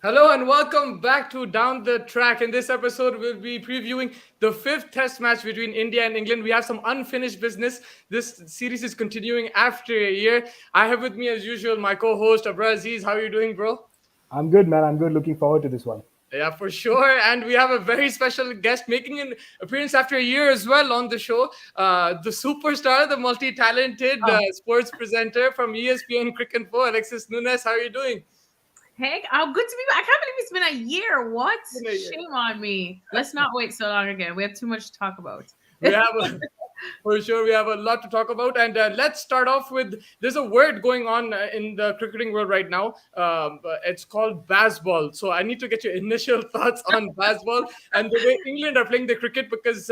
Hello and welcome back to Down the Track. In this episode, we'll be previewing the fifth test match between India and England. We have some unfinished business. This series is continuing after a year. I have with me, as usual, my co host, Abra Aziz. How are you doing, bro? I'm good, man. I'm good. Looking forward to this one. Yeah, for sure. And we have a very special guest making an appearance after a year as well on the show. The superstar, the multi talented Oh, sports presenter from ESPN Cricket Info, Alexis Nunes. How are you doing? heck, oh, good to be back. I can't believe it's been a year. What? In a year. Shame on me. Let's not wait so long again. We have too much to talk about. We have For sure, we have a lot to talk about, and let's start off with there's a word going on in the cricketing world right now. It's called baseball. So I need to get your initial thoughts on baseball and the way England are playing the cricket because.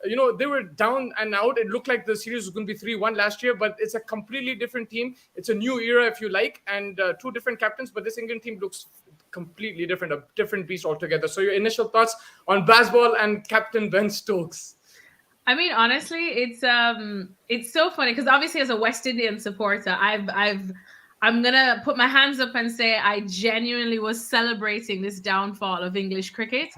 They were down and out. It looked like the series was going to be 3-1 last year, but it's a completely different team. It's a new era, if you like, and two different captains. But this England team looks completely different, a different beast altogether. So, your initial thoughts on baseball and Captain Ben Stokes? I mean, honestly, it's so funny because obviously as a West Indian supporter, I'm gonna put my hands up and say I genuinely was celebrating this downfall of English cricket.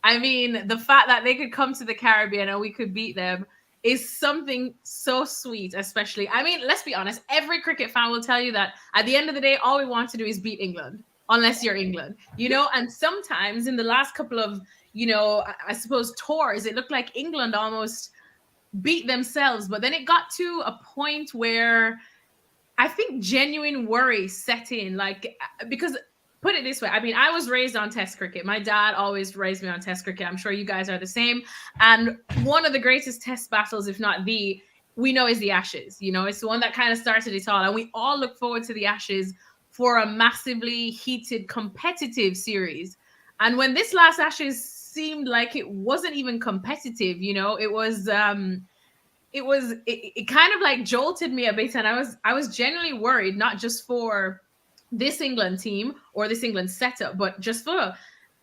I mean, the fact that they could come to the Caribbean and we could beat them is something so sweet, especially. I mean, let's be honest, every cricket fan will tell you that at the end of the day, all we want to do is beat England, unless you're England, and sometimes in the last couple of, I suppose tours, it looked like England almost beat themselves. But then it got to a point where I think genuine worry set in, because put it this way, I mean, I was raised on test cricket. My dad always raised me on test cricket. I'm sure you guys are the same. And one of the greatest test battles, if not we know is the Ashes. It's the one that kind of started it all. And we all look forward to the Ashes for a massively heated, competitive series. And when this last Ashes seemed like it wasn't even competitive, it kind of like jolted me a bit, and I was genuinely worried, not just for this England team or this England setup, but just for,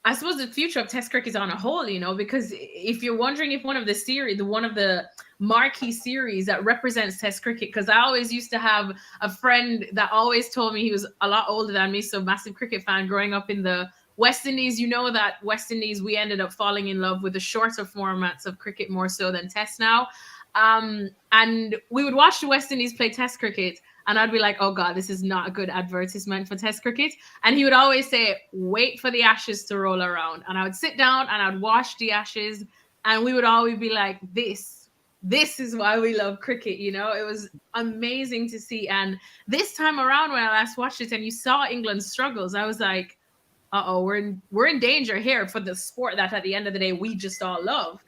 I suppose, the future of Test cricket on a whole. Because if you're wondering if one of the marquee series that represents Test cricket, because I always used to have a friend that always told me, he was a lot older than me, so massive cricket fan growing up in the West Indies. That West Indies, we ended up falling in love with the shorter formats of cricket more so than Test now. And we would watch the West Indies play Test cricket, and I'd be like, oh God, this is not a good advertisement for Test cricket. And he would always say, wait for the Ashes to roll around. And I would sit down and I'd watch the Ashes, and we would always be like, this is why we love cricket. It was amazing to see. And this time around, when I last watched it and you saw England's struggles, I was like, uh-oh, we're in danger here for the sport that at the end of the day we just all love.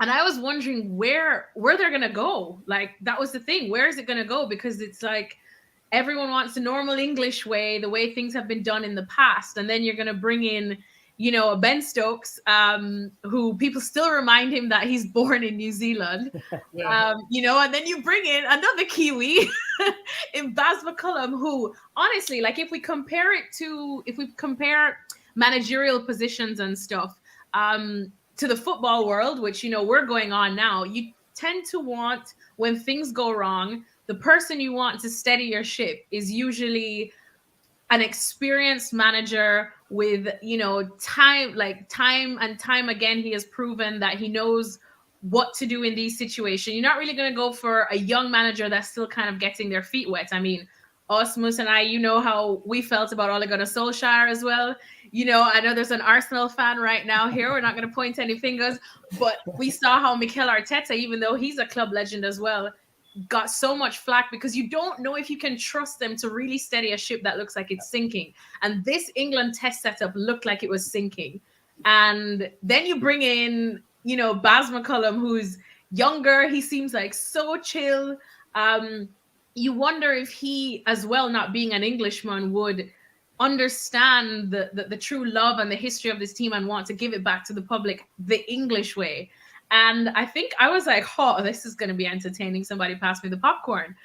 And I was wondering where they're gonna go. Like, that was the thing. Where is it gonna go? Because it's like everyone wants the normal English way, the way things have been done in the past, and then you're gonna bring in, a Ben Stokes, who people still remind him that he's born in New Zealand. Yeah. And then you bring in another Kiwi in Baz McCullum, who honestly, like, if we compare managerial positions and stuff, to the football world, which, we're going on now, you tend to want, when things go wrong, the person you want to steady your ship is usually an experienced manager with, time and time again, he has proven that he knows what to do in these situations. You're not really going to go for a young manager that's still kind of getting their feet wet. I mean, Osmus and I, how we felt about Ole Gunnar Solskjaer as well. I know there's an Arsenal fan right now here. We're not going to point any fingers, but we saw how Mikel Arteta, even though he's a club legend as well, got so much flack because you don't know if you can trust them to really steady a ship that looks like it's sinking. And this England test setup looked like it was sinking. And then you bring in, Baz McCullum, who's younger. He seems like so chill. You wonder if he, as well, not being an Englishman, would understand the true love and the history of this team and want to give it back to the public the English way. And I think I was like, oh, this is going to be entertaining. Somebody pass me the popcorn.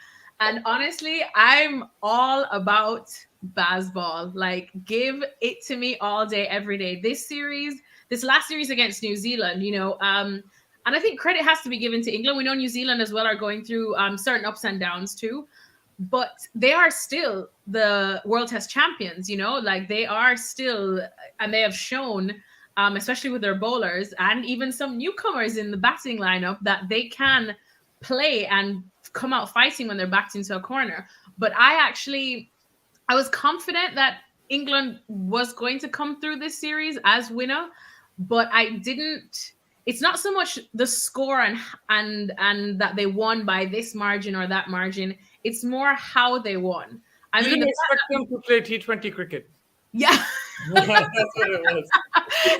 And honestly, I'm all about Bazball. Like, give it to me all day, every day. This last series against New Zealand, and I think credit has to be given to England. We know New Zealand as well are going through certain ups and downs too. but they are still the world test champions, like they are still, and they have shown, especially with their bowlers and even some newcomers in the batting lineup, that they can play and come out fighting when they're backed into a corner. But I was confident that England was going to come through this series as winner, but I didn't. It's not so much the score and that they won by this margin or that margin. It's more how they won. You didn't expect them to play T20 cricket. Yeah. That's what it was.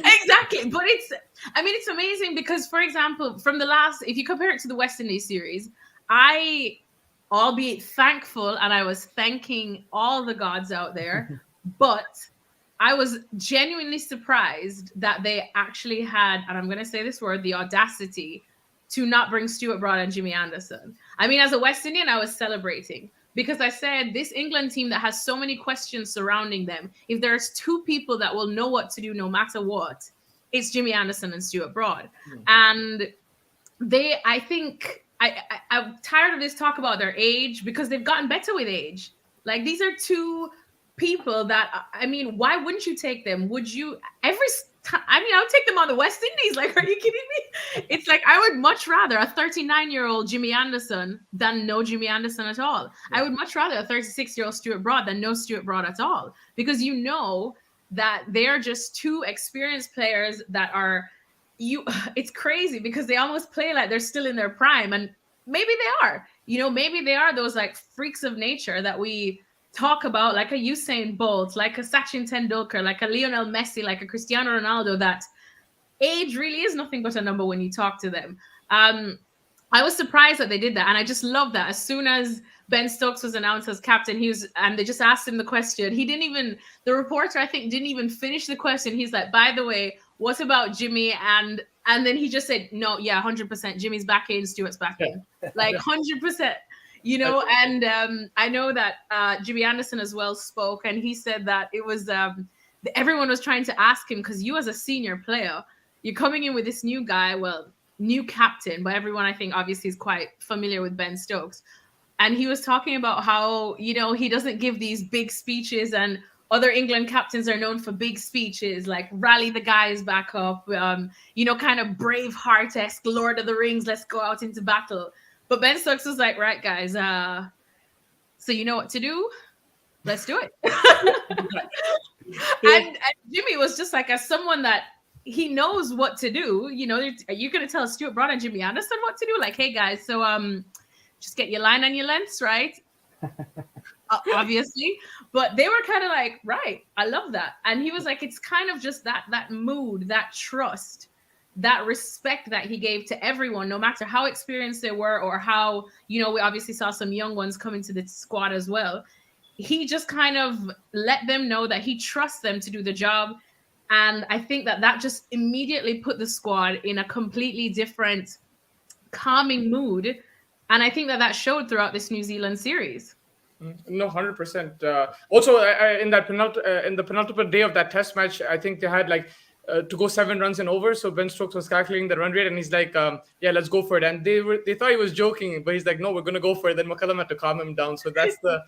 Exactly. But it's amazing because, for example, from the last, if you compare it to the West Indies series, albeit thankful, and I was thanking all the gods out there, but I was genuinely surprised that they actually had, and I'm going to say this word, the audacity to not bring Stuart Broad and Jimmy Anderson. I mean, as a West Indian, I was celebrating because I said this England team that has so many questions surrounding them, if there's two people that will know what to do no matter what, it's Jimmy Anderson and Stuart Broad. Mm-hmm. And I think I'm tired of this talk about their age because they've gotten better with age. Like, these are two people that, I mean, why wouldn't you take them? Would you every time? I mean, I would take them on the West Indies. Like, are you kidding me? It's like, I would much rather a 39-year-old Jimmy Anderson than no Jimmy Anderson at all. Yeah. I would much rather a 36-year-old Stuart Broad than no Stuart Broad at all, because that they're just two experienced players that are, it's crazy because they almost play like they're still in their prime, and maybe they are. Maybe they are those like freaks of nature that we talk about, like a Usain Bolt, like a Sachin Tendulkar, like a Lionel Messi, like a Cristiano Ronaldo, that age really is nothing but a number when you talk to them. I was surprised that they did that, and I just love that. As soon as Ben Stokes was announced as captain, and they just asked him the question. The reporter, I think, didn't even finish the question. He's like, by the way, what about Jimmy? And then he just said, no, yeah, 100%. Jimmy's back in, Stuart's back in. Like 100%. And I know that Jimmy Anderson as well spoke, and he said that it was everyone was trying to ask him, because you as a senior player, you're coming in with this new guy, new captain, but everyone I think obviously is quite familiar with Ben Stokes. And he was talking about how, he doesn't give these big speeches, and other England captains are known for big speeches, like rally the guys back up, kind of Braveheart-esque, Lord of the Rings, let's go out into battle. But Ben Stokes was like, right, guys, so you know what to do? Let's do it. and Jimmy was just like, as someone that he knows what to do, are you going to tell Stuart Broad and Jimmy Anderson what to do? Like, hey, guys, so just get your line and your lengths, right? Obviously. But they were kind of like, right, I love that. And he was like, it's kind of just that mood, that trust, that respect that he gave to everyone, no matter how experienced they were, or how, we obviously saw some young ones come into the squad as well. He just kind of let them know that he trusts them to do the job. And I think that just immediately put the squad in a completely different, calming mood. And I think that showed throughout this New Zealand series. No, 100%. Also, in the penultimate day of that test match, I think they had to go 7 runs and over. So Ben Stokes was calculating the run rate, and he's like, yeah, let's go for it. And they thought he was joking, but he's like, no, we're going to go for it. Then McCullum had to calm him down. So that's the...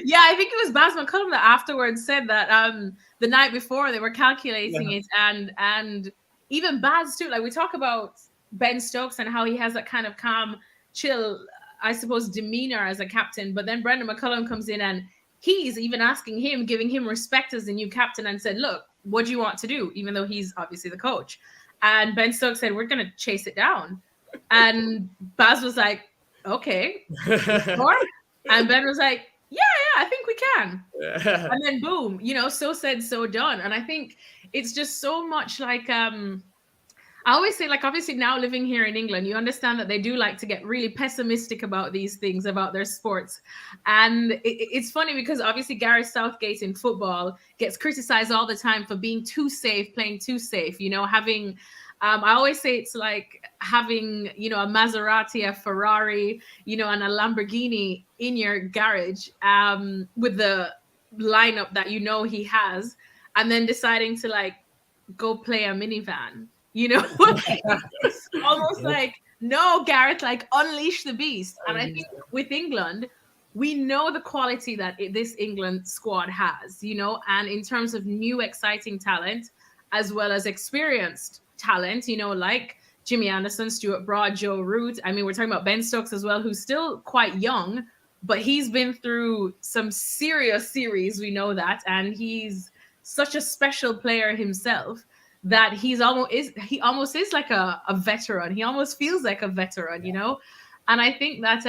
Yeah, I think it was Baz McCullum that afterwards said that the night before they were calculating it. And even Baz too, like, we talk about Ben Stokes and how he has that kind of calm, chill, I suppose, demeanor as a captain. But then Brendan McCullum comes in, and he's even asking him, giving him respect as the new captain, and said, look, what do you want to do? Even though he's obviously the coach. And Ben Stokes said, we're going to chase it down. And Baz was like, okay. And Ben was like, yeah, I think we can. Yeah. And then boom, so said, so done. And I think it's just so much like, I always say, like, obviously now living here in England, you understand that they do like to get really pessimistic about these things, about their sports. And it's funny because obviously Gareth Southgate in football gets criticized all the time for being too safe, playing too safe, having, I always say it's like having, a Maserati, a Ferrari, and a Lamborghini in your garage with the lineup that he has, and then deciding to go play a minivan. It's almost like, no, Gareth, unleash the beast. And I think with England, we know the quality that this England squad has, you know, and in terms of new exciting talent as well as experienced talent, you know, like Jimmy Anderson, Stuart Broad, Joe Root. I mean, we're talking about Ben Stokes as well, who's still quite young, but he's been through some serious series. We know that, and he's such a special player himself that he almost is like a veteran. He almost feels like a veteran, you know. And I think that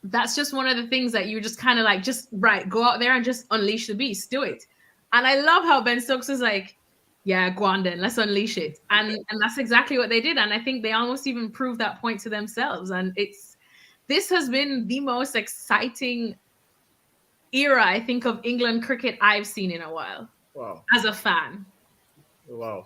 that's just one of the things that you just kind of like, just right, go out there and just unleash the beast, do it. And I love how Ben Stokes is like, yeah, go on then, let's unleash it. And that's exactly what they did. And I think they almost even proved that point to themselves. And this has been the most exciting era, I think, of England cricket I've seen in a while. Wow. As a fan. Wow.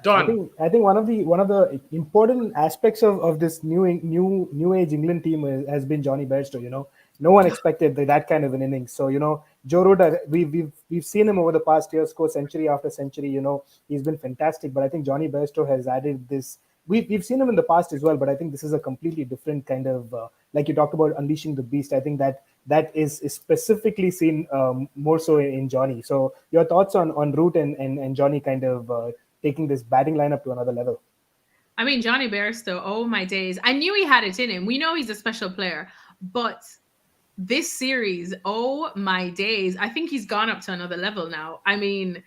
Don. I think one of the important aspects of this new age England team has been Johnny Bairstow. You know, no one expected that kind of an innings. So, you know, Joe Root, we've seen him over the past year score century after century. You know, he's been fantastic. But I think Johnny Bairstow has added this. We've seen him in the past as well, but I think this is a completely different kind of, like you talked about, unleashing the beast. I think that is specifically seen more so in Johnny. So your thoughts on Root and Johnny kind of taking this batting lineup to another level? I mean, Johnny Bairstow, oh my days. I knew he had it in him. We know he's a special player, but this series, oh my days. I think he's gone up to another level now. I mean,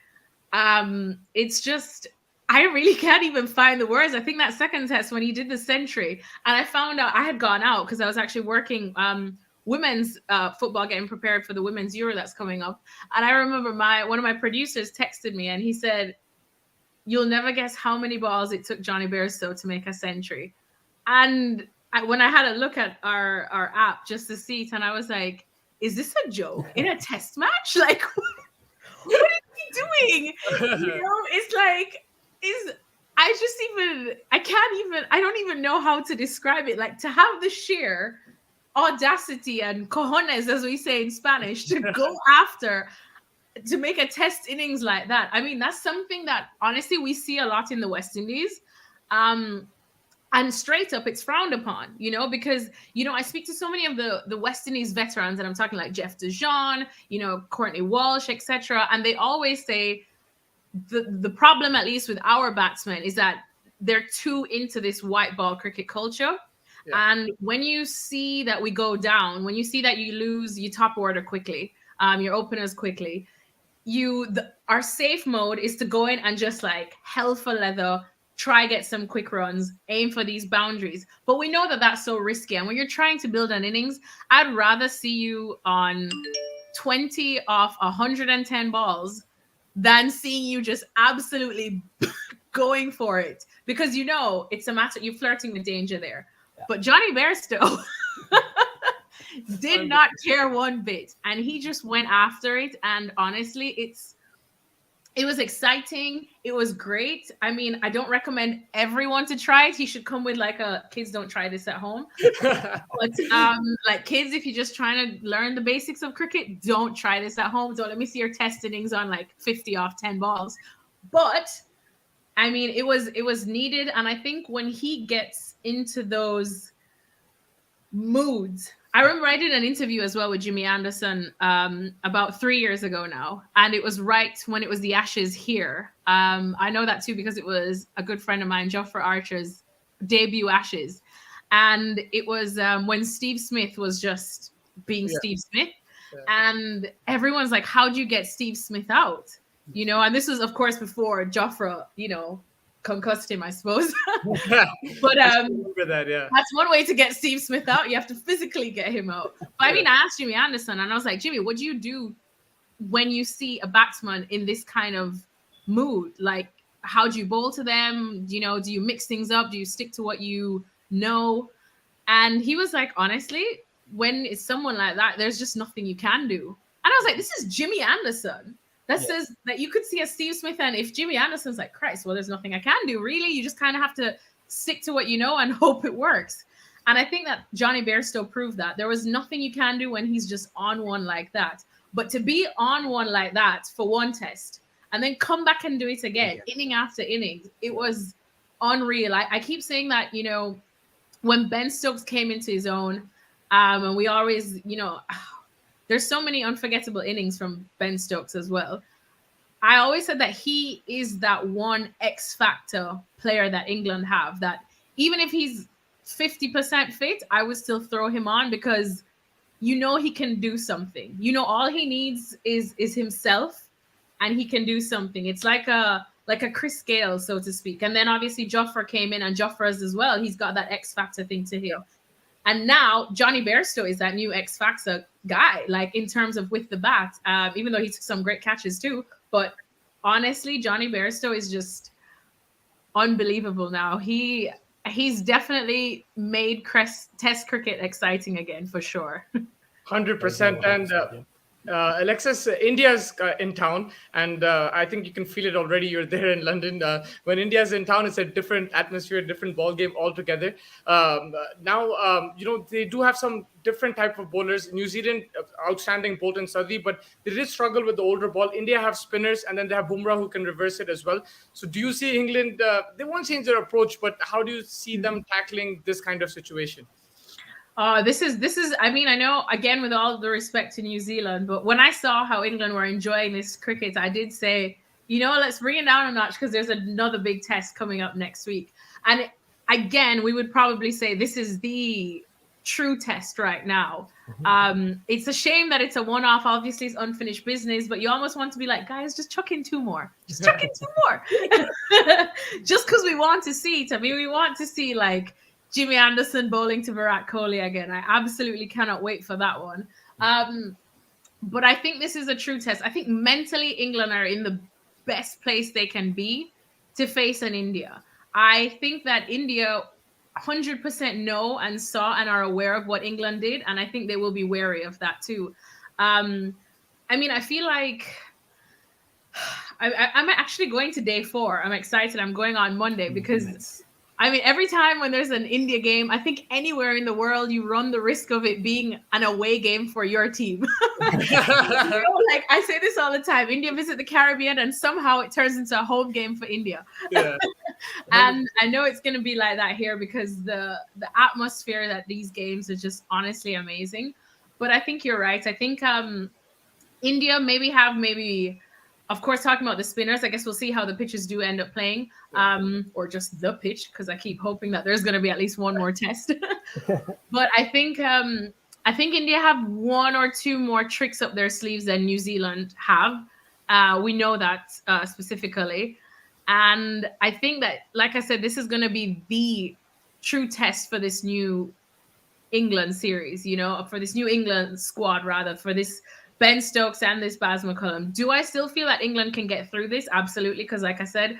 it's just, I really can't even find the words. I think that second test when he did the century, and I found out I had gone out because I was actually working women's football, getting prepared for the women's Euro that's coming up. And I remember one of my producers texted me and he said, "You'll never guess how many balls it took Johnny Bairstow to make a century." And when I had a look at our app just to see it, and I was like, is this a joke in a test match? Like, what is he doing? You know, it's like, I don't even know how to describe it. Like, to have the sheer audacity and cojones, as we say in Spanish, to go after, to make a test innings like that. I mean, that's something that honestly we see a lot in the West Indies. And straight up, it's frowned upon, you know, because, you know, I speak to so many of the West Indies veterans, and I'm talking like Jeff DeJean, you know, Courtney Walsh, etc. And they always say the problem, at least with our batsmen, is that they're too into this white ball cricket culture. Yeah. And when you see that we go down, when you see that you lose your top order quickly, your openers quickly, our safe mode is to go in and just like hell for leather, try get some quick runs, aim for these boundaries. But we know that that's so risky. And when you're trying to build an innings, I'd rather see you on 20 off 110 balls than seeing you just absolutely going for it. Because, you know, it's a matter, you're flirting with danger there. Yeah. But Johnny Bairstow did not care one bit. And he just went after it. And honestly, it was exciting. It was great. I mean, I don't recommend everyone to try it. He should come with like kids don't try this at home. But like kids, if you're just trying to learn the basics of cricket, don't try this at home. Don't let me see your test innings on like 50 off 10 balls. But I mean, it was needed. And I think when he gets into those moods, I remember I did an interview as well with Jimmy Anderson about 3 years ago now. And it was right when it was the Ashes here. I know that too because it was a good friend of mine, Jofra Archer's debut Ashes. And it was when Steve Smith was just being Steve Smith. Yeah. And everyone's like, how do you get Steve Smith out? You know, and this was, of course, before Jofra, you know, concussed him, I suppose. But that's one way to get Steve Smith out. You have to physically get him out. But I mean, I asked Jimmy Anderson and I was like, Jimmy, what do you do when you see a batsman in this kind of mood? Like, how do you bowl to them? You know, do you mix things up? Do you stick to what you know? And he was like, honestly, when it's someone like that, there's just nothing you can do. And I was like, this is Jimmy Anderson. That says that you could see a Steve Smith, and if Jimmy Anderson's like, Christ, well, there's nothing I can do, really. You just kind of have to stick to what you know and hope it works. And I think that Johnny Bairstow proved that. There was nothing you can do when he's just on one like that. But to be on one like that for one test and then come back and do it again, inning after inning, it was unreal. I keep saying that, you know, when Ben Stokes came into his own, And we always, there's so many unforgettable innings from Ben Stokes as well. I always said that he is that one X factor player that England have, that even if he's 50% fit, I would still throw him on because he can do something. All he needs is himself, and he can do something. It's like a Chris Gale, so to speak. And then obviously Jofra came in, and Jofra's as well. He's got that X factor thing to him. And now Johnny Bairstow is that new X factor guy, like in terms of with the bat, even though he took some great catches too. But honestly, Johnny Bairstow is just unbelievable now. He's definitely made Test cricket exciting again, for sure. 100%. And Alexis, India's in town, and I think you can feel it already. You're there in London. When India's in town, it's a different atmosphere, different ball game altogether. Now, they do have some different type of bowlers. New Zealand, outstanding Bolt and Southey, but they did struggle with the older ball. India have spinners, and then they have Bumrah who can reverse it as well. So do you see England, they won't change their approach, but how do you see them tackling this kind of situation? This is, I mean, I know, again, with all the respect to New Zealand, but when I saw how England were enjoying this cricket, I did say, let's bring it down a notch because there's another big test coming up next week. And again, we would probably say this is the true test right now. It's a shame that it's a one-off. Obviously, it's unfinished business, but you almost want to be like, guys, just chuck in two more. Just chuck in two more. Just because we want to see it. I mean, we want to see, like, Jimmy Anderson bowling to Virat Kohli again. I absolutely cannot wait for that one. But I think this is a true test. I think mentally England are in the best place they can be to face an India. I think that India 100% know and saw and are aware of what England did, and I think they will be wary of that too. I mean, I feel like I'm actually going to day 4. I'm excited. I'm going on Monday because I mean, every time when there's an India game, I think anywhere in the world, you run the risk of it being an away game for your team. Like I say this all the time, India visit the Caribbean and somehow it turns into a home game for India. Yeah. And I know it's going to be like that here because the atmosphere at these games is just honestly amazing. But I think you're right. I think India maybe of course, talking about the spinners, I guess we'll see how the pitches do end up playing, or just the pitch, because I keep hoping that there's going to be at least one more test. But I think India have 1 or 2 more tricks up their sleeves than New Zealand have. We know that specifically. And I think that, like I said, this is going to be the true test for this new England series, for this new England squad, rather, for this Ben Stokes and this Baz McCullum. Do I still feel that England can get through this? Absolutely, because like I said,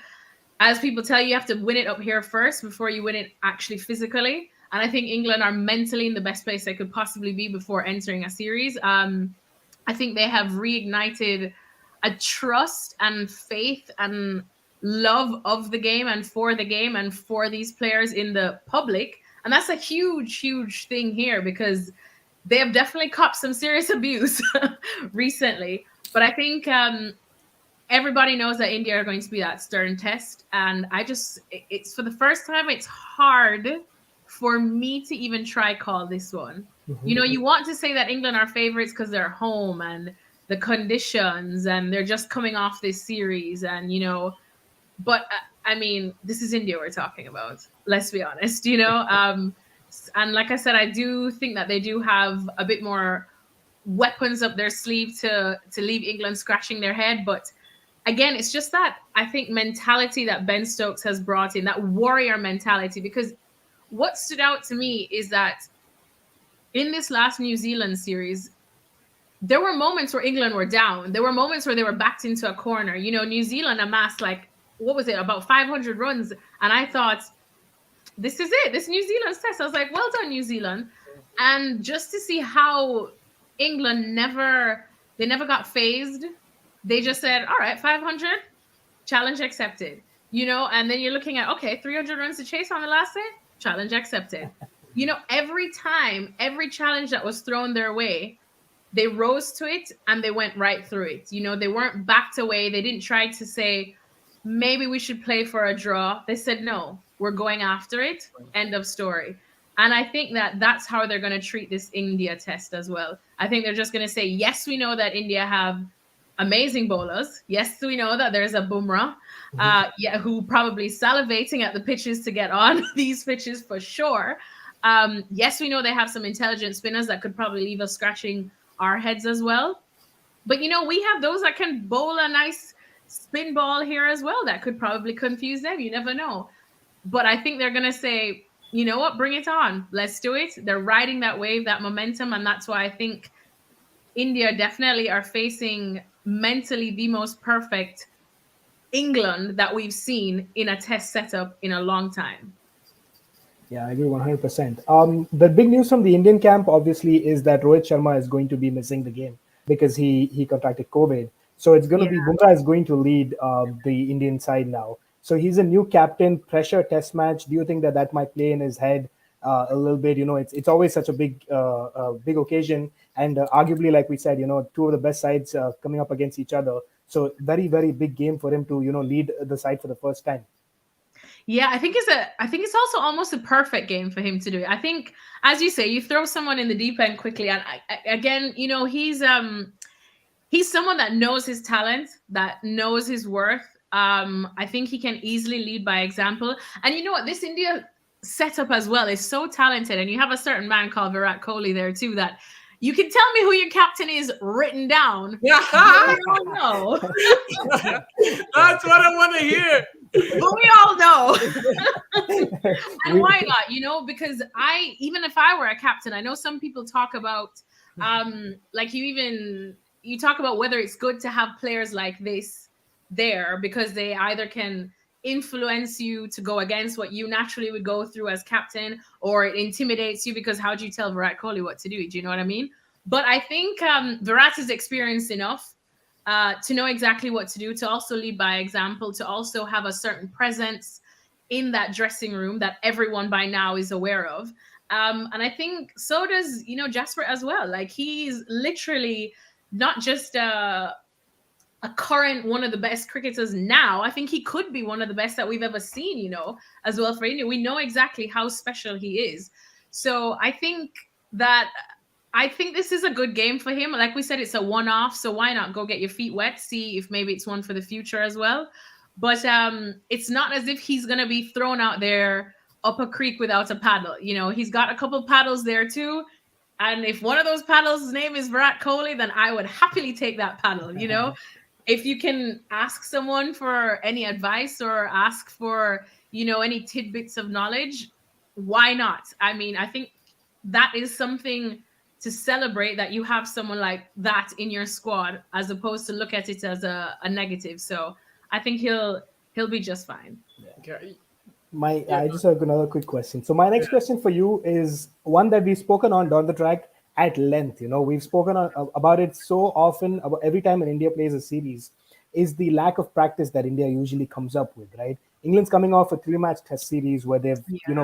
as people tell you, you have to win it up here first before you win it actually physically. And I think England are mentally in the best place they could possibly be before entering a series. I think they have reignited a trust and faith and love of the game and for these players in the public. And that's a huge, huge thing here because they have definitely copped some serious abuse recently. But I think everybody knows that India are going to be that stern test. And it's for the first time, it's hard for me to even try call this one. Mm-hmm. You want to say that England are favorites because they're home and the conditions and they're just coming off this series and, but I mean, this is India we're talking about. Let's be honest, and like I said, I do think that they do have a bit more weapons up their sleeve to leave England scratching their head. But again, it's just that I think mentality that Ben Stokes has brought in, that warrior mentality, because what stood out to me is that in this last New Zealand series, there were moments where England were down. There were moments where they were backed into a corner. New Zealand amassed about 500 runs. And I thought, this is it. This New Zealand's test. I was like, well done, New Zealand. And just to see how England never got phased. They just said, all right, 500, challenge accepted. And then you're looking at, okay, 300 runs to chase on the last day, challenge accepted. Every time, every challenge that was thrown their way, they rose to it and they went right through it. They weren't backed away. They didn't try to say, maybe we should play for a draw. They said, no, we're going after it. End of story. And I think that that's how they're going to treat this India test as well. I think they're just going to say, yes, we know that India have amazing bowlers. Yes, we know that there's a Bumrah, yeah, who probably salivating at the pitches to get on these pitches for sure. Yes, we know they have some intelligent spinners that could probably leave us scratching our heads as well. But we have those that can bowl a nice spin ball here as well that could probably confuse them. You never know. But I think they're going to say, you know what, bring it on. Let's do it. They're riding that wave, that momentum. And that's why I think India definitely are facing mentally the most perfect England that we've seen in a test setup in a long time. Yeah, I agree 100%. The big news from the Indian camp, obviously, is that Rohit Sharma is going to be missing the game because he contracted COVID. So it's going to be Bumrah is going to lead the Indian side now. So he's a new captain, pressure test match. Do you think that might play in his head a little bit? It's always such a big occasion, and arguably, like we said, two of the best sides coming up against each other. So very, very big game for him to lead the side for the first time. Yeah, I think it's also almost a perfect game for him to do it. I think, as you say, you throw someone in the deep end quickly, and again, he's someone that knows his talent, that knows his worth. I think he can easily lead by example. And you know what? This India setup as well is so talented, and you have a certain man called Virat Kohli there too that you can tell me who your captain is written down. Yeah. We all know. That's what I want to hear. But we all know. And why not? Because even if I were a captain, I know some people talk about like you talk about whether it's good to have players like this there because they either can influence you to go against what you naturally would go through as captain, or it intimidates you because how do you tell Virat Kohli what to do? Do you know what I mean? But I think Virat is experienced enough to know exactly what to do, to also lead by example, to also have a certain presence in that dressing room that everyone by now is aware of. And I think so does, Jasper as well. Like, he's literally not just a current one of the best cricketers now. I think he could be one of the best that we've ever seen, as well for India. We know exactly how special he is. So I think this is a good game for him. Like we said, it's a one-off, so why not go get your feet wet, see if maybe it's one for the future as well. But it's not as if he's going to be thrown out there up a creek without a paddle. He's got a couple paddles there too. And if one of those paddles' name is Virat Kohli, then I would happily take that paddle, If you can ask someone for any advice or ask for, any tidbits of knowledge, why not? I mean, I think that is something to celebrate, that you have someone like that in your squad, as opposed to look at it as a negative. So I think he'll be just fine. Okay. I just have another quick question. So my next question for you is one that we've spoken on down the track at length. We've spoken about it so often, about every time an India plays a series, is the lack of practice that India usually comes up with, right? England's coming off a 3-match test series where they've,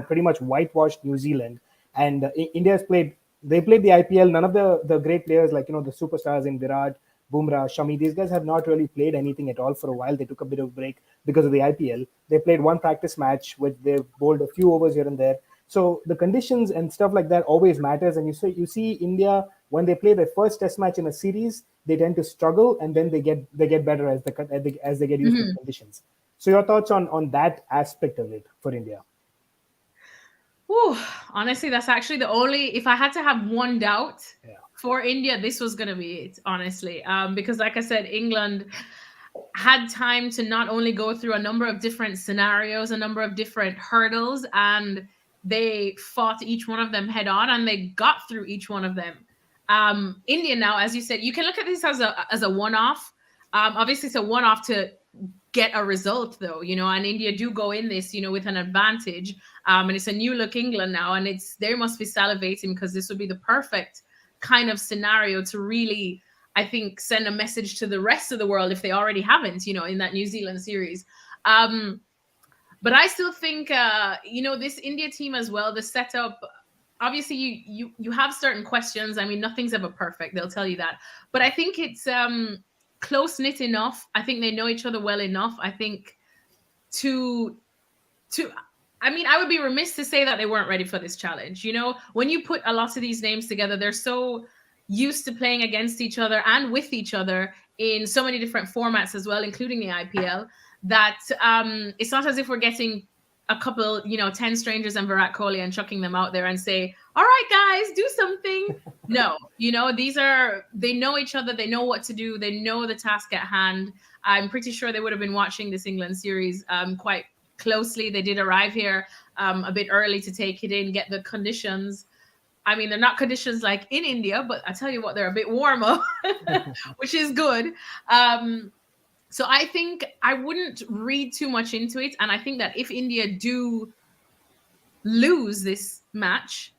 pretty much whitewashed New Zealand, and India's played the IPL. None of the great players, like, the superstars in Virat, Bumrah, Shami, these guys have not really played anything at all for a while. They took a bit of a break because of the IPL. They played one practice match, which they've bowled a few overs here and there. So the conditions and stuff like that always matters. And you see India, when they play their first test match in a series, they tend to struggle, and then they get better as they get used to the conditions. So your thoughts on that aspect of it for India? Ooh, honestly, that's actually the only, if I had to have one doubt for India, this was going to be it, honestly. Because like I said, England had time to not only go through a number of different scenarios, a number of different hurdles, and they fought each one of them head on, and they got through each one of them. India now, as you said, you can look at this as a one-off. Obviously, it's a one-off to get a result, though, and India do go in this, with an advantage. And it's a new look England now, and they must be salivating, because this would be the perfect kind of scenario to really, I think, send a message to the rest of the world if they already haven't, in that New Zealand series. But I still think, this India team as well, the setup, obviously you have certain questions. I mean, nothing's ever perfect. They'll tell you that. But I think it's close-knit enough. I think they know each other well enough. I think to I mean, I would be remiss to say that they weren't ready for this challenge. You know, when you put a lot of these names together, they're so used to playing against each other and with each other in so many different formats as well, including the IPL, that it's not as if we're getting a couple, 10 strangers and Virat Kohli and chucking them out there and say, all right, guys, do something. No, they know each other. They know what to do. They know the task at hand. I'm pretty sure they would have been watching this England series quite closely. They did arrive here a bit early to take it in, get the conditions. I mean, they're not conditions like in India, but I tell you what, they're a bit warmer, which is good. So I think I wouldn't read too much into it. And I think that if India do lose this match,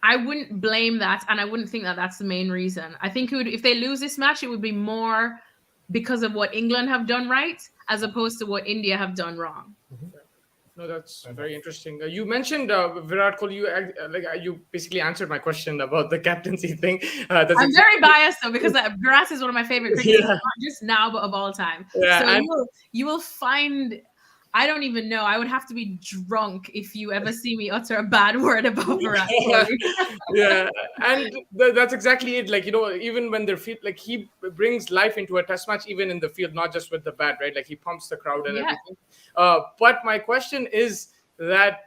I wouldn't blame that. And I wouldn't think that that's the main reason. I think if they lose this match, it would be more because of what England have done right, as opposed to what India have done wrong. No, that's very interesting. You mentioned Virat Kohli. You basically answered my question about the captaincy thing. I'm very biased though, because Virat is one of my favorite cricketers, not just now but of all time. Yeah, so you will find. I don't even know. I would have to be drunk if you ever see me utter a bad word about Virat Kohli. Yeah, and that's exactly it. Like, even when they're like, he brings life into a test match, even in the field, not just with the bat, right? Like, he pumps the crowd and everything. But my question is that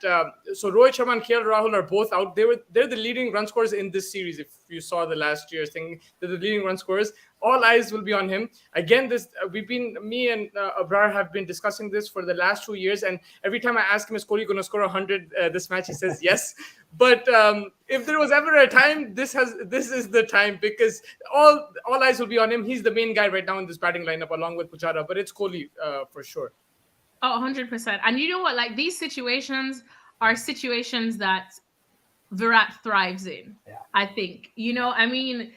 so Rohit Sharma and KL Rahul are both out. They're the leading run scorers in this series. If you saw the last year's thing, they're the leading run scorers. All eyes will be on him. Again, me and Abrar have been discussing this for the last 2 years, and every time I ask him, is Kohli going to score 100 this match? He says yes. But if there was ever a time, this is the time, because all eyes will be on him. He's the main guy right now in this batting lineup, along with Pujara. But it's Kohli for sure. Oh, 100%. And you know what? Like, these situations are situations that Virat thrives in. Yeah. I think. I mean,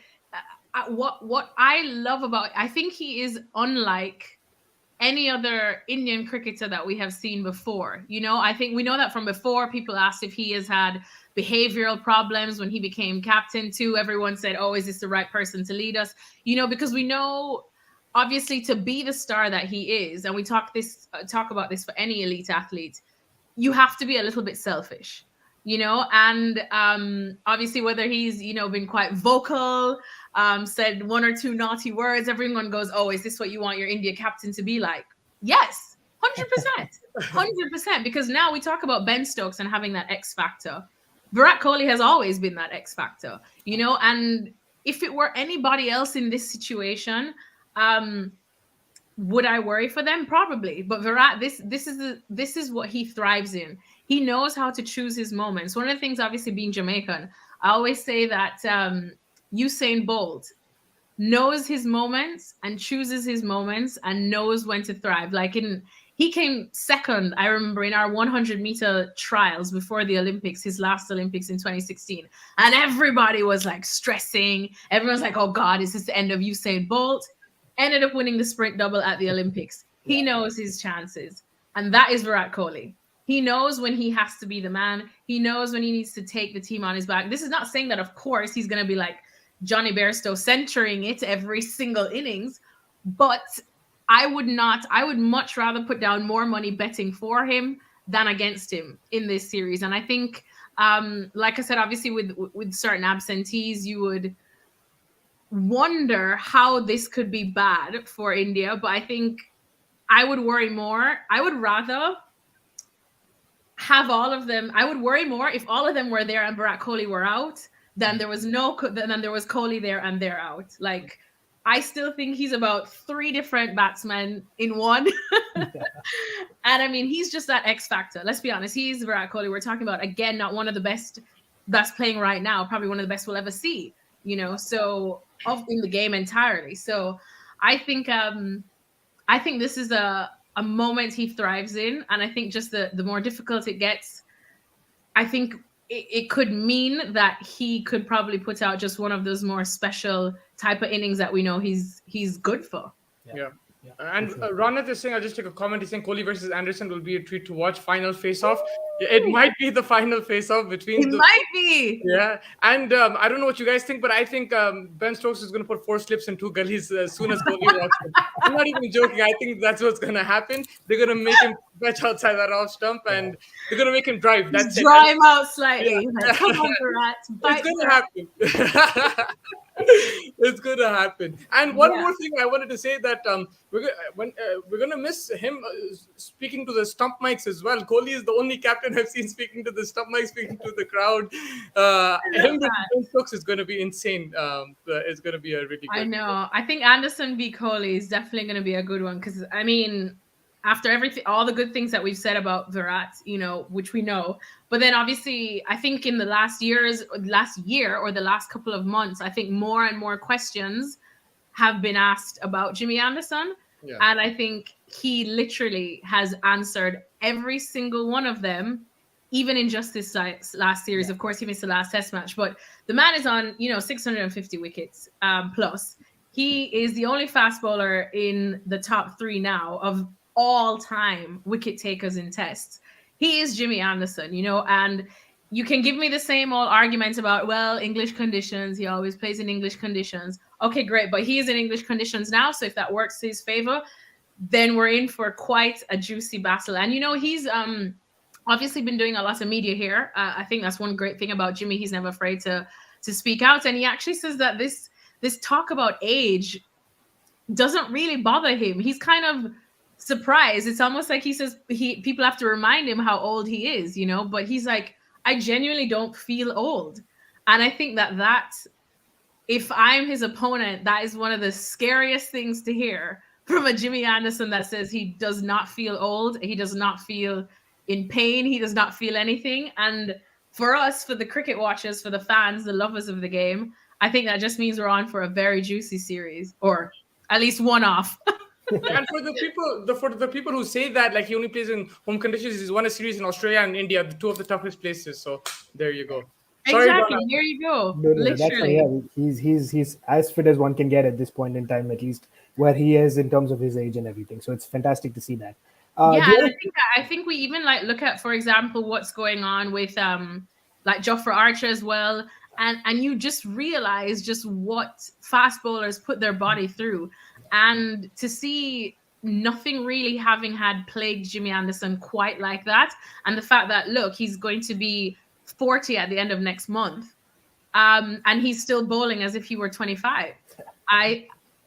what I love about, I think he is unlike any other Indian cricketer that we have seen before. I think we know that from before. People asked if he has had behavioral problems when he became captain too. Everyone said, oh, is this the right person to lead us? Because we know, obviously, to be the star that he is, and we talk about this for any elite athlete, you have to be a little bit selfish, and obviously whether he's, been quite vocal, said one or two naughty words, everyone goes, oh, is this what you want your India captain to be like? Yes, 100%, 100%, because now we talk about Ben Stokes and having that X factor. Virat Kohli has always been that X factor, and if it were anybody else in this situation, would I worry for them? Probably. But Virat, this is what he thrives in. He knows how to choose his moments. One of the things, obviously, being Jamaican, I always say that Usain Bolt knows his moments and chooses his moments and knows when to thrive. Like, he came second, I remember, in our 100-meter trials before the Olympics, his last Olympics in 2016. And everybody was like stressing. Everyone's like, oh God, is this the end of Usain Bolt? Ended up winning the sprint double at the Olympics. He knows his chances. And that is Virat Kohli. He knows when he has to be the man. He knows when he needs to take the team on his back. This is not saying that, of course, he's going to be like Johnny Bairstow centering it every single innings. But I would much rather put down more money betting for him than against him in this series. And I think, like I said, obviously with certain absentees, you would wonder how this could be bad for India. But I think I would worry more. I would rather have all of them. I would worry more if all of them were there and Virat Kohli were out than there was Kohli there and they're out. Like, I still think he's about 3 different batsmen in one. And I mean, he's just that X factor. Let's be honest. He's Virat Kohli. We're talking about, again, not one of the best that's playing right now, probably one of the best we'll ever see, so in the game entirely. So I think this is a moment he thrives in. And I think just the more difficult it gets, I think it could mean that he could probably put out just one of those more special type of innings that we know he's good for. Yeah. And Ronat is saying, I'll just take a comment. He's saying Kohli versus Anderson will be a treat to watch. Final face-off. It might be the final face-off between It might be. Yeah. And I don't know what you guys think, but I think Ben Stokes is going to put 4 slips and 2 gullies as soon as Kohli walks in. I'm not even joking. I think that's what's going to happen. They're going to make him Fetch outside that off stump, and they're gonna make him drive. That's Just it. draw him out Yeah. slightly. Like, come on, Virat, It's bite gonna Virat. happen. It's gonna happen. And one Yeah. more thing I wanted to say that we're gonna miss him speaking to the stump mics as well. Kohli is the only captain I've seen speaking to the stump mic, speaking to the crowd. I Him love with that. Ben Stokes is gonna be insane. It's gonna be a really I good. know. I think Anderson v. Kohli is definitely going to be a good one because I mean, after everything, all the good things that we've said about Virat, which we know, but then obviously, I think in the last year or the last couple of months, I think more and more questions have been asked about Jimmy Anderson, Yeah. and I think he literally has answered every single one of them. Even in just this last series, of course, he missed the last Test match, but the man is on 650 wickets plus. He is the only fast bowler in the top 3 now of all time wicket takers in Tests. He is Jimmy Anderson, and you can give me the same old arguments about, well, English conditions. He always plays in English conditions. Okay, great, but he is in English conditions now, so if that works to his favor, then we're in for quite a juicy battle. And he's obviously been doing a lot of media here. I think that's one great thing about Jimmy. He's never afraid to speak out, and he actually says that this talk about age doesn't really bother him. He's kind of surprised. It's almost like he says people have to remind him how old he is, but he's like, I genuinely don't feel old. And I think that if I'm his opponent, that is one of the scariest things to hear from a Jimmy Anderson that says he does not feel old. He does not feel in pain. He does not feel anything. And for us, for the cricket watchers, for the fans, the lovers of the game, I think that just means we're on for a very juicy series, or at least one off. And for the people who say that, like, he only plays in home conditions, he's won a series in Australia and India, the two of the toughest places. So there you go. Sorry, Exactly. Donna. There you go. No, that's fine. Literally. Yeah, he's as fit as one can get at this point in time, at least where he is in terms of his age and everything. So it's fantastic to see that. Yeah, The and other- I think we even like look at, for example, what's going on with like Jofra Archer as well, and you just realize just what fast bowlers put their body through, and to see nothing really having had plagued Jimmy Anderson quite like that, and the fact that look, he's going to be 40 at the end of next month, and he's still bowling as if he were 25.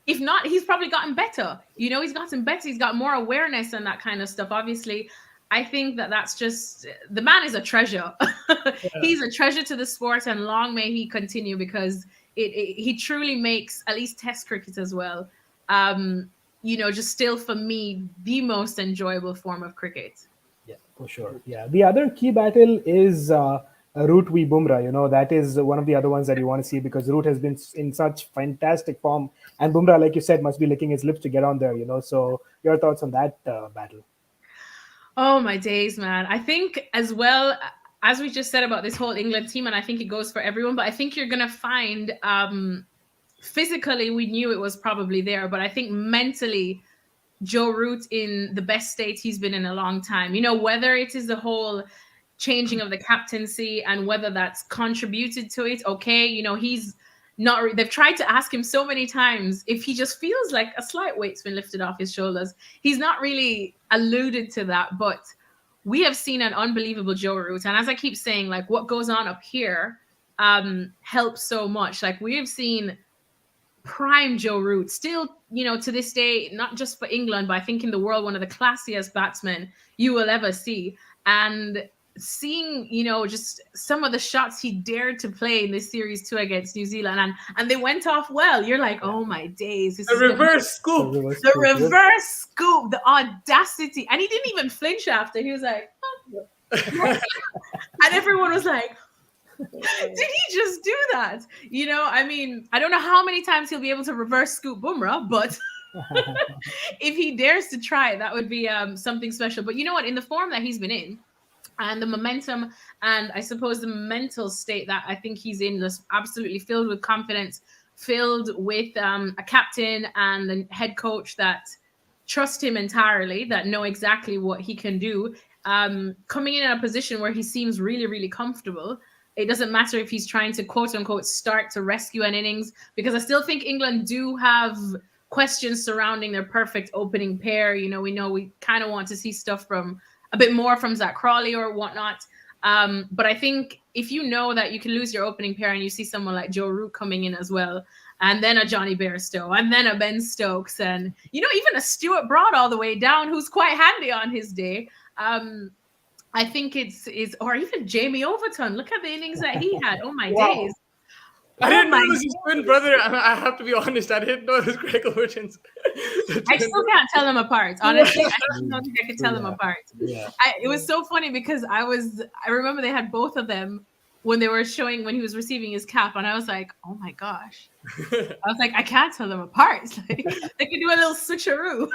If not, he's probably gotten better. He's gotten better. He's got more awareness and that kind of stuff. Obviously, I think that's just, the man is a treasure. He's a treasure to the sport, and long may he continue, because he truly makes at least Test cricket as well. Just still for me the most enjoyable form of cricket. Yeah, for sure. Yeah, the other key battle is Root v Bumrah. That is one of the other ones that you want to see, because Root has been in such fantastic form, and Bumrah, like you said, must be licking his lips to get on there. So your thoughts on that battle? Oh my days, man! I think as well, as we just said about this whole England team, and I think it goes for everyone, but I think you're gonna find physically we knew it was probably there, but I think mentally Joe Root in the best state he's been in a long time. Whether it is the whole changing of the captaincy and whether that's contributed to it. Okay, he's not. They've tried to ask him so many times if he just feels like a slight weight's been lifted off his shoulders. He's not really alluded to that, but we have seen an unbelievable Joe Root. And as I keep saying, like, what goes on up here helps so much. Like, we have seen prime Joe Root still, to this day, not just for England, but I think in the world, one of the classiest batsmen you will ever see. And seeing, just some of the shots he dared to play in this series too against New Zealand, and they went off well. You're like, oh my days. The reverse scoop. The reverse scoop, the audacity. And he didn't even flinch after. He was like, oh. And everyone was like, did he just do that? I don't know how many times he'll be able to reverse scoop Bumrah, but if he dares to try, that would be something special. But you know what? In the form that he's been in, and the momentum, and I suppose the mental state that I think he's in, just absolutely filled with confidence, filled with a captain and a head coach that trust him entirely, that know exactly what he can do. Coming in a position where he seems really, really comfortable. It doesn't matter if he's trying to, quote unquote, start to rescue an innings, because I still think England do have questions surrounding their perfect opening pair. You know we kind of want to see stuff from a bit more from Zach Crawley or whatnot. But I think if you know that you can lose your opening pair and you see someone like Joe Root coming in as well, and then a Johnny Bairstow, and then a Ben Stokes, and even a Stuart Broad all the way down, who's quite handy on his day. I think or even Jamie Overton. Look at the innings that he had. Oh my Wow. days. I didn't know it was his twin brother. I have to be honest. I didn't know it was Greg Overton's. I still can't tell them apart. Honestly, I still don't think I could tell them apart. Yeah. It was so funny because I remember they had both of them when they were showing when he was receiving his cap, and I was like, oh my gosh. I was like, I can't tell them apart. Like, they could do a little switcheroo.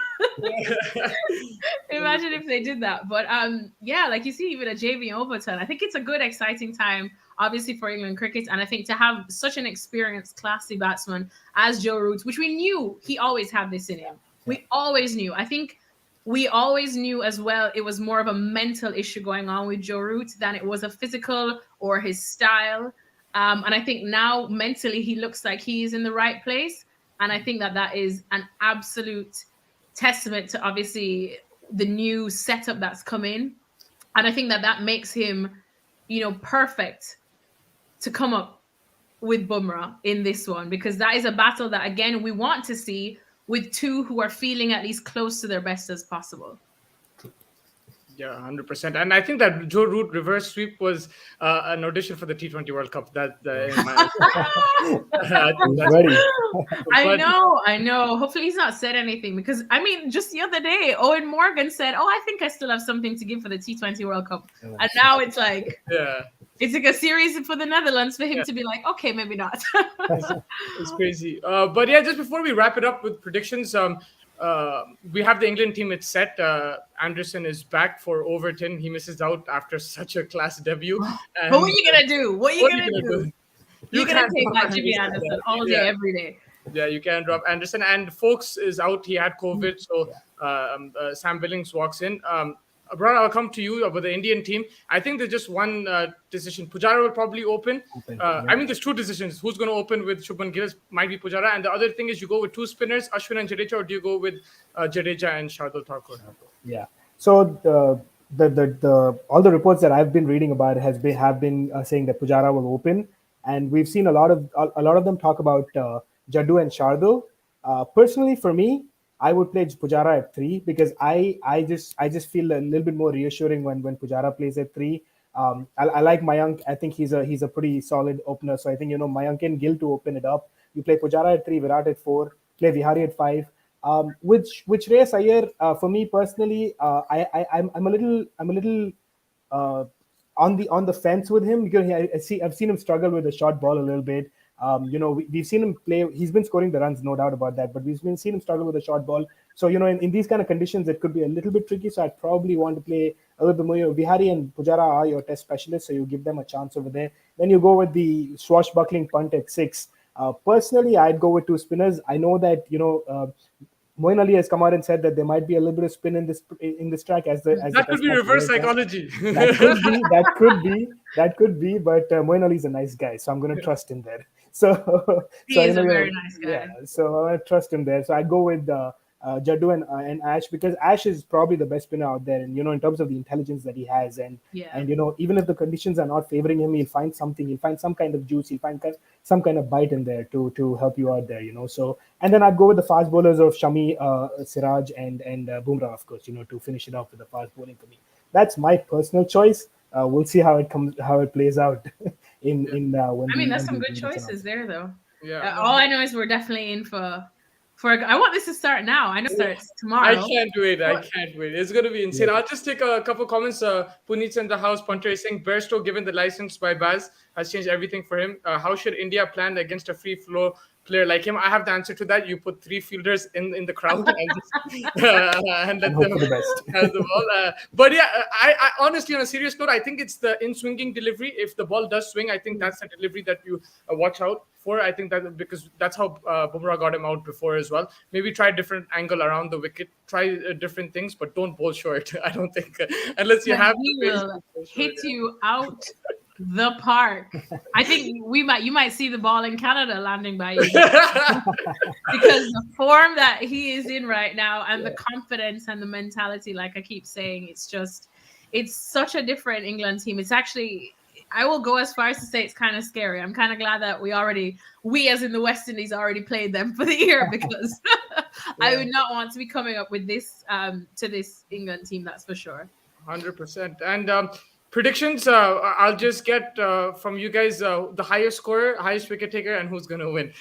Imagine if they did that. But yeah, like you see, even a JV Overton, I think it's a good, exciting time, obviously, for England cricket. And I think to have such an experienced, classy batsman as Joe Root, which we knew he always had this in him. We always knew. I think we always knew as well it was more of a mental issue going on with Joe Root than it was a physical or his style. And I think now mentally he looks like he's in the right place. And I think that is an absolute testament to obviously the new setup that's come in. And I think that makes him, perfect to come up with Bumrah in this one, because that is a battle that, again, we want to see with two who are feeling at least close to their best as possible. Yeah, 100%. And I think that Joe Root reverse sweep was an audition for the T20 World Cup. Ready. I know. Hopefully he's not said anything, because, just the other day, Owen Morgan said, I think I still have something to give for the T20 World Cup. And now it's like, it's like a series for the Netherlands for him to be like, okay, maybe not. It's crazy. But yeah, just before we wrap it up with predictions, we have the England team. It's set. Anderson is back for Overton. He misses out after such a class debut. But what are you gonna do? What are you gonna do? You're gonna take that Jimmy Anderson all day, every day. Yeah, you can drop Anderson. And Folks is out. He had COVID, so Sam Billings walks in. Brad, I'll come to you about the Indian team. I think there's just one decision. Pujara will probably open. There's two decisions. Who's going to open with Shubman Gill? Might be Pujara. And the other thing is, you go with two spinners, Ashwin and Jadeja, or do you go with Jadeja and Shardul Thakur? Yeah. So the all the reports that I've been reading about have been saying that Pujara will open, and we've seen a lot of them talk about Jaddu and Shardul. Personally, for me, I would play Pujara at 3 because I just feel a little bit more reassuring when Pujara plays at 3. I like Mayank. I think he's a pretty solid opener. So I think Mayank and Gill to open it up. You play Pujara at 3, Virat at 4, play Vihari at 5. Which Shreyas Iyer, for me personally, I'm a little on the fence with him, because I've seen him struggle with the short ball a little bit. We've seen him play. He's been scoring the runs, no doubt about that. But we've seen him struggle with the short ball. So in these kind of conditions, it could be a little bit tricky. So I'd probably want to play a little bit more. Vihari and Pujara are your test specialists, so you give them a chance over there. Then you go with the swashbuckling punt at 6. Personally, I'd go with two spinners. I know that Moeen Ali has come out and said that there might be a little bit of spin in this track as that could be reverse psychology. That could be. But Moeen Ali is a nice guy, so I'm going to trust him there. So he is a very nice guy. Yeah, so I trust him there. So I go with Jaddu and Ash, because Ash is probably the best spinner out there, and in terms of the intelligence that he has, and even if the conditions are not favoring him, he'll find something. He'll find some kind of juice. He'll find some kind of bite in there to help you out there. So, and then I'd go with the fast bowlers of Shami, Siraj, and Bumrah, of course. To finish it off with the fast bowling for me. That's my personal choice. We'll see how it plays out. There's some good choices there, though. Yeah. All I know is we're definitely in for. I want this to start now. I know it starts tomorrow. I can't wait. It's going to be insane. I'll just take a couple comments. Puneet's in the house. Punter is saying, Bairstow, given the license by Baz, has changed everything for him. How should India plan against a free flow player like him? I have the answer to that. You put 3 fielders in the crowd and let them have the ball. But yeah, I honestly, on a serious note, I think it's the in-swinging delivery. If the ball does swing, I think that's the delivery that you watch out for. I think that because that's how Bumrah got him out before as well. Maybe try a different angle around the wicket, try different things, but don't bowl short. I don't think unless you have he will hit you out the park. I think you might see the ball in Canada landing by you because the form that he is in right now and the confidence and the mentality, like I keep saying, it's such a different England team. It's actually, I will go as far as to say it's kind of scary. I'm kind of glad that we as in the West Indies already played them for the year because I would not want to be coming up with this to this England team, that's for sure. 100%. And predictions, I'll just get from you guys the highest scorer, highest wicket taker, and who's going to win.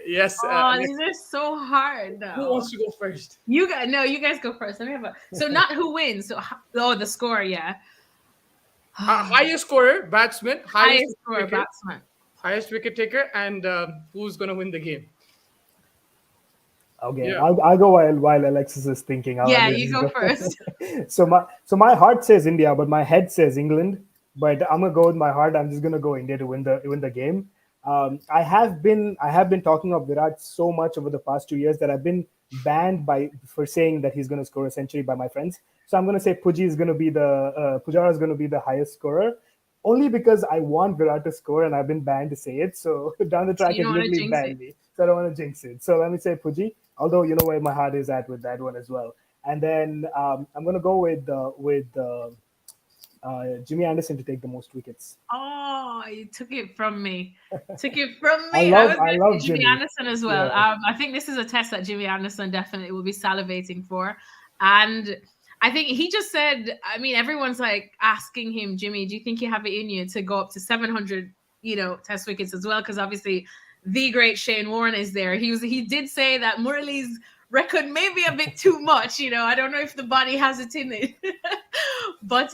Yes. Oh, these are so hard Who now. wants to go first? You guys go first. Let me have so not who wins. So the score, yeah. Highest scorer, batsman, Highest score, batsman. highest wicket taker, and who's going to win the game? Okay, Yeah. I'll go while Alexis is thinking. Yeah, you go first. So my heart says India, but my head says England. But I'm gonna go with my heart. I'm just gonna go India to win the game. I have been talking of Virat so much over the past 2 years that I've been banned for saying that he's gonna score a century by my friends. So I'm gonna say Pujara is gonna be the highest scorer. Only because I want Virat to score and I've been banned to say it. So down the track, you it don't wanna literally jinx banned it. me. So I don't want to jinx it. So let me say Puji, although you know where my heart is at with that one as well. And then I'm going to go with Jimmy Anderson to take the most wickets. Oh, you took it from me. Took it from I me. love was gonna say Jimmy. Anderson as well. Yeah. I think this is a test that Jimmy Anderson definitely will be salivating for. And I think he just said, I mean, everyone's like asking him, Jimmy, do you think you have it in you to go up to 700, test wickets as well? Because obviously the great Shane Warne is there. He did say that Murali's record may be a bit too much. I don't know if the body has it in it. But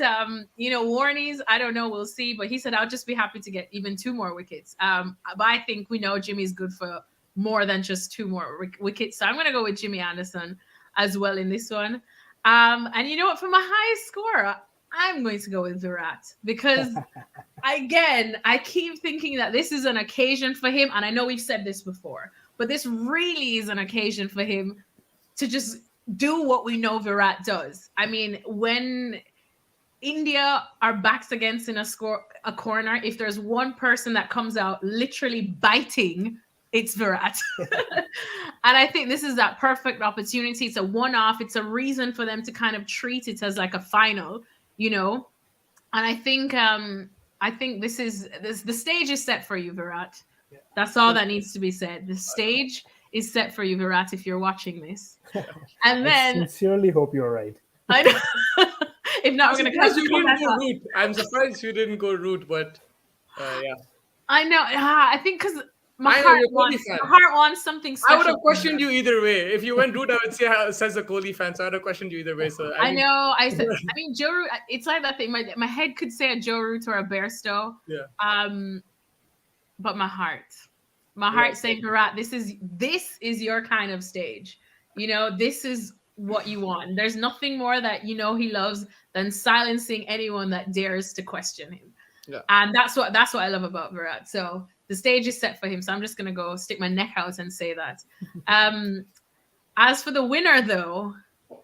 Warney's, I don't know, we'll see. But he said, I'll just be happy to get even 2 more wickets. But I think we know Jimmy's good for more than just 2 more wickets. So I'm going to go with Jimmy Anderson as well in this one. And you know what? For my highest score, I'm going to go with Virat because, again, I keep thinking that this is an occasion for him. And I know we've said this before, but this really is an occasion for him to just do what we know Virat does. I mean, when India are backs against in a corner, if there's one person that comes out literally biting, it's Virat. And I think this is that perfect opportunity. It's a one-off. It's a reason for them to kind of treat it as like a final, And I think the stage is set for you, Virat. That's all that needs to be said. The stage is set for you, Virat, if you're watching this. And then I sincerely hope you're right. I know. If not, we're going to catch the I'm surprised you didn't go root, but yeah. I know. I think because my I know heart you're Kohli fan. wants something special. I would have questioned you either way. If you went root, I would say says a Kohli fan. So I would have questioned you either way. So I know. I mean, Joe Root. It's like that thing. My head could say a Joe Root or a Bairstow. Yeah. But my heart saying, Virat, this is your kind of stage. This is what you want. There's nothing more that he loves than silencing anyone that dares to question him. Yeah. And that's what I love about Virat. So the stage is set for him. So I'm just gonna go stick my neck out and say that. As for the winner, though,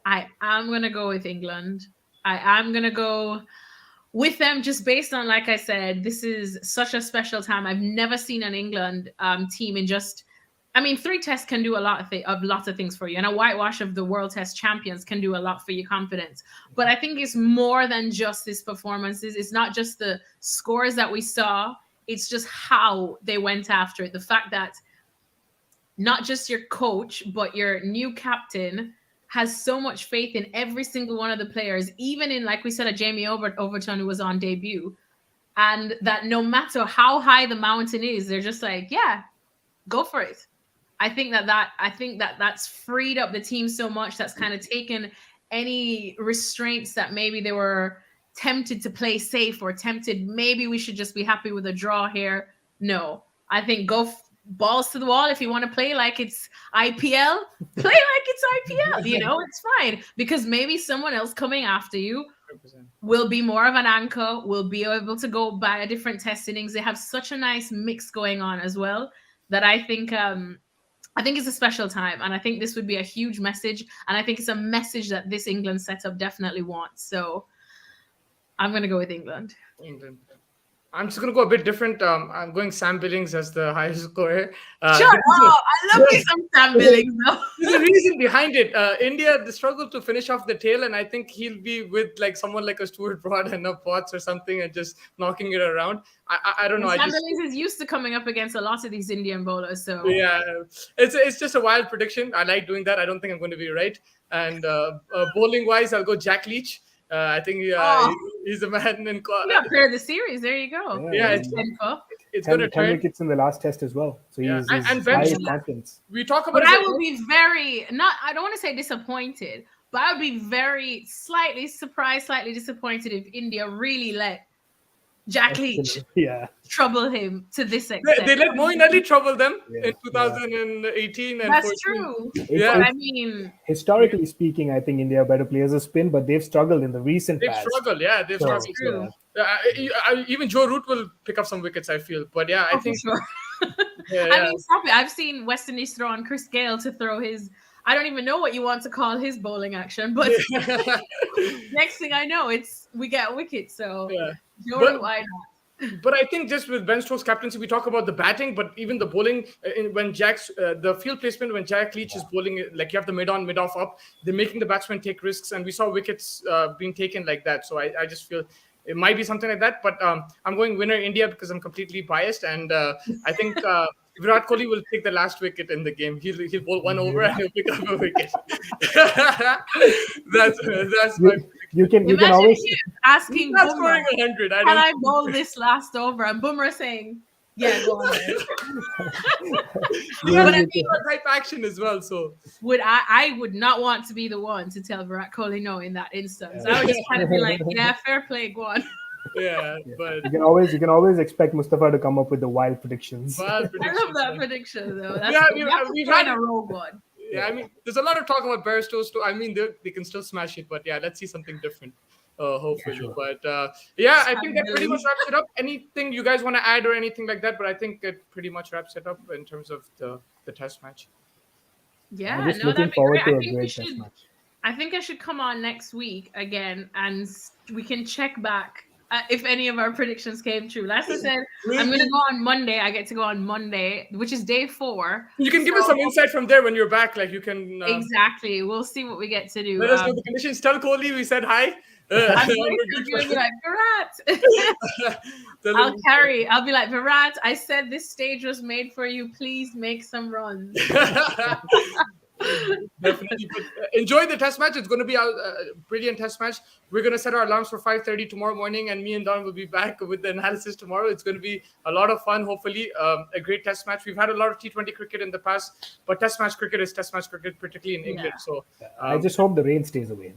I am gonna go with England. I am gonna go with them just based on, like I said, this is such a special time. I've never seen an England team in just. I mean, 3 tests can do a lot of lots of things for you, and a whitewash of the World Test champions can do a lot for your confidence. But I think it's more than just these performances. It's not just the scores that we saw. It's just how they went after it. The fact that not just your coach, but your new captain has so much faith in every single one of the players, even in, like we said, a Jamie Overton who was on debut, and that no matter how high the mountain is, they're just like, yeah, go for it. I think that's freed up the team so much. That's kind of taken any restraints that maybe they were tempted to play safe or tempted. Maybe we should just be happy with a draw here. No, I think go balls to the wall. If you want to play like it's IPL, play like it's IPL. It's fine because maybe someone else coming after you 100%. will be more of an anchor. Will be able to go by a different test innings. They have such a nice mix going on as well that I think it's a special time, and I think this would be a huge message, and I think it's a message that this England setup definitely wants. So I'm gonna go with England. England. I'm just gonna go a bit different. I'm going Sam Billings as the highest scorer. Shut up! I love me some Sam Billings though. There's a reason behind it. India, the struggle to finish off the tail, and I think he'll be with like someone like a Stuart Broad and a Potts or something, and just knocking it around. I don't know. Sam Billings is used to coming up against a lot of these Indian bowlers, so yeah, it's just a wild prediction. I like doing that. I don't think I'm going to be right. And bowling wise, I'll go Jack Leach. I think he's a man in. You got player of the series. There you go. Yeah, it's going to 10 wickets in the last test as well. So he's high confidence. We talk about. But I will be very not. I don't want to say disappointed, but I would be very slightly surprised, slightly disappointed if India really let Jack Leach trouble him to this extent. They let Moeen Ali trouble them in 2018 and that's 14. true. Yeah, I mean, historically speaking, I think India are better players of spin, but they've struggled in the recent past. They've struggled. Even Joe Root will pick up some wickets, I feel. But yeah, I think. Sure. I mean, stop it. I've seen West Indies throw on Chris Gale to throw his. I don't even know what you want to call his bowling action, but next thing I know, we get a wicket. So why not? But I think just with Ben Stokes' captaincy, we talk about the batting, but even the bowling, when the field placement, when Jack Leach is bowling, like you have the mid-on, mid-off up, they're making the batsmen take risks, and we saw wickets being taken like that. So I just feel it might be something like that, but I'm going winner India because I'm completely biased, and I think Virat Kohli will take the last wicket in the game. He'll bowl one over and he'll pick up a wicket. that's my. You can always asking Bumrah, scoring 100. Can I bowl this last over? And Bumrah saying, "Yeah, go on." But I mean, type action as well. So I would not want to be the one to tell Virat Kohli no in that instance. I would just kind of be like, "Yeah, fair play, go on." Yeah, but you can always expect Mustafa to come up with the wild predictions. I love that prediction though. We've had a rogue one. Yeah, I mean, there's a lot of talk about Bairstow's too. I mean, they can still smash it, but yeah, let's see something different, hopefully. Yeah, sure. But I think that pretty much wraps it up. Anything you guys want to add or anything like that? But I think it pretty much wraps it up in terms of the test match. Yeah, I'm just looking forward to a great test match. I think I should come on next week again, and we can check back. If any of our predictions came true. Last I said, I'm going to go on Monday. I get to go on Monday, which is day 4. You can give us some insight from there when you're back. Like you can... exactly. We'll see what we get to do. Let us know the conditions. Tell Kohli we said hi. I'm going to be like, Virat. I'll be like, Virat, I said this stage was made for you. Please make some runs. Definitely. But enjoy the test match. It's going to be a brilliant test match. We're going to set our alarms for 5:30 tomorrow morning, and me and Don will be back with the analysis tomorrow. It's going to be a lot of fun, hopefully. A great test match. We've had a lot of T20 cricket in the past, but test match cricket is test match cricket, particularly in England. So I just hope the rain stays away.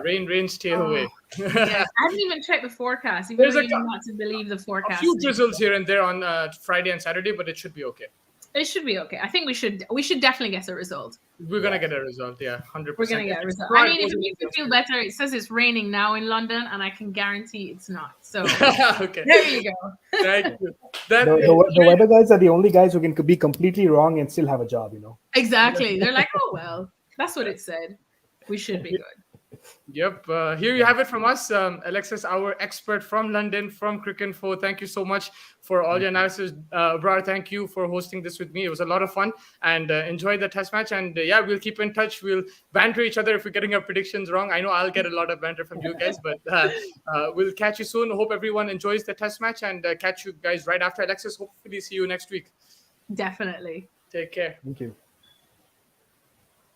Rain stay away. I haven't even checked the forecast. Even though you not to believe the forecast. A few drizzles here and there on Friday and Saturday, but it should be okay. It should be okay. I think we should definitely get a result. We're gonna get a result, 100%. We're gonna get a result. I mean, if it makes you feel better, it says it's raining now in London, and I can guarantee it's not. So okay, there you go. Thank you. The weather guys are the only guys who can be completely wrong and still have a job. Exactly. They're like, oh well, that's what it said. We should be good. Yep. Here you have it from us, Alexis, our expert from London, from Cricinfo. Thank you so much for all your analysis. Brar, thank you for hosting this with me. It was a lot of fun, and enjoy the test match. And we'll keep in touch. We'll banter each other if we're getting our predictions wrong. I know I'll get a lot of banter from you guys, but we'll catch you soon. Hope everyone enjoys the test match, and catch you guys right after. Alexis, hopefully see you next week. Definitely. Take care. Thank you.